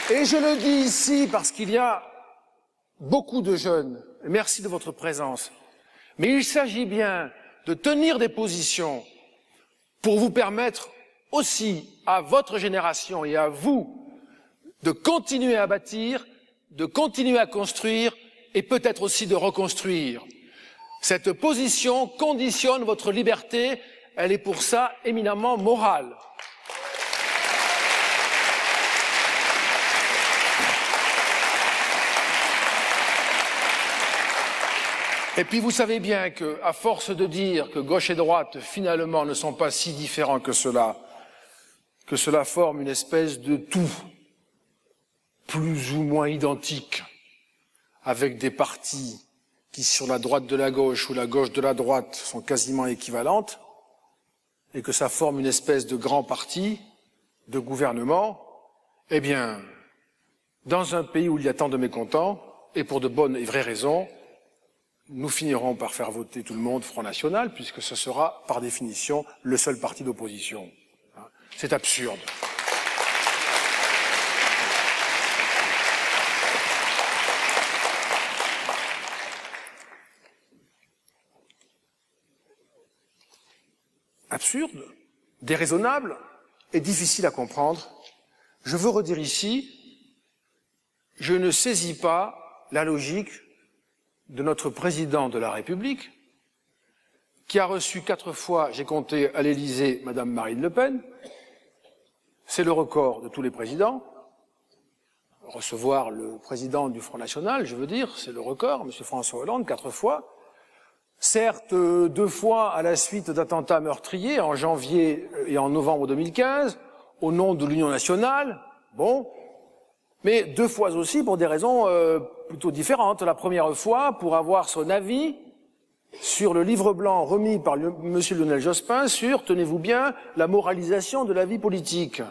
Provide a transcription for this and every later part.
Et je le dis ici parce qu'il y a beaucoup de jeunes, merci de votre présence, mais il s'agit bien de tenir des positions pour vous permettre aussi à votre génération et à vous de continuer à bâtir, de continuer à construire et peut-être aussi de reconstruire. Cette position conditionne votre liberté, elle est pour ça éminemment morale. Et puis vous savez bien qu'à force de dire que gauche et droite finalement ne sont pas si différents que cela forme une espèce de tout, plus ou moins identique, avec des partis qui sur la droite de la gauche ou la gauche de la droite sont quasiment équivalentes, et que ça forme une espèce de grand parti, de gouvernement, eh bien, dans un pays où il y a tant de mécontents, et pour de bonnes et vraies raisons, nous finirons par faire voter tout le monde Front National, puisque ce sera, par définition, le seul parti d'opposition. C'est absurde. Absurde, déraisonnable et difficile à comprendre. Je veux redire ici, je ne saisis pas la logique de notre président de la République, qui a reçu 4 fois, j'ai compté à l'Élysée, Madame Marine Le Pen. C'est le record de tous les présidents. Recevoir le président du Front National, je veux dire, c'est le record, M. François Hollande, 4 fois. Certes, 2 fois à la suite d'attentats meurtriers, en janvier et en novembre 2015, au nom de l'Union nationale, bon, mais 2 fois aussi pour des raisons plutôt différentes. La première fois pour avoir son avis sur le livre blanc remis par M. Lionel Jospin sur, tenez-vous bien, la moralisation de la vie politique.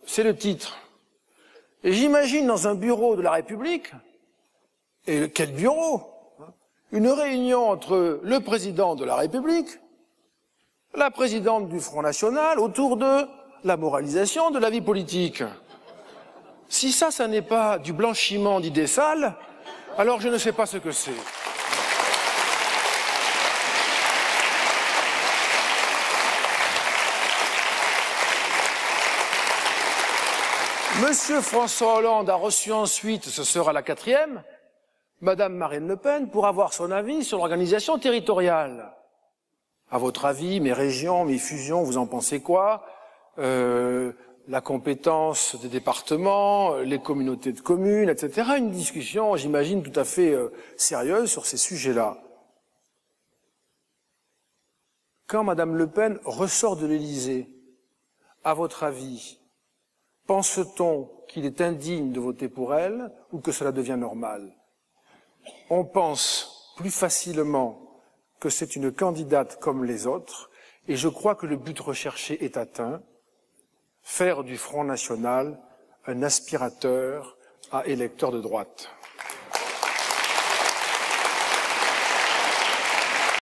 C'est le titre. Et j'imagine dans un bureau de la République, et quel bureau, une réunion entre le président de la République, la présidente du Front National, autour de la moralisation de la vie politique. Si ça n'est pas du blanchiment d'idées sales, alors je ne sais pas ce que c'est. Monsieur François Hollande a reçu ensuite, ce sera la 4e, Madame Marine Le Pen pour avoir son avis sur l'organisation territoriale. À votre avis, mes régions, mes fusions, vous en pensez quoi? La compétence des départements, les communautés de communes, etc. Une discussion, j'imagine, tout à fait sérieuse sur ces sujets-là. Quand Madame Le Pen ressort de l'Élysée, à votre avis, pense-t-on qu'il est indigne de voter pour elle ou que cela devient normal? On pense plus facilement que c'est une candidate comme les autres, et je crois que le but recherché est atteint, faire du Front National un aspirateur à électeurs de droite.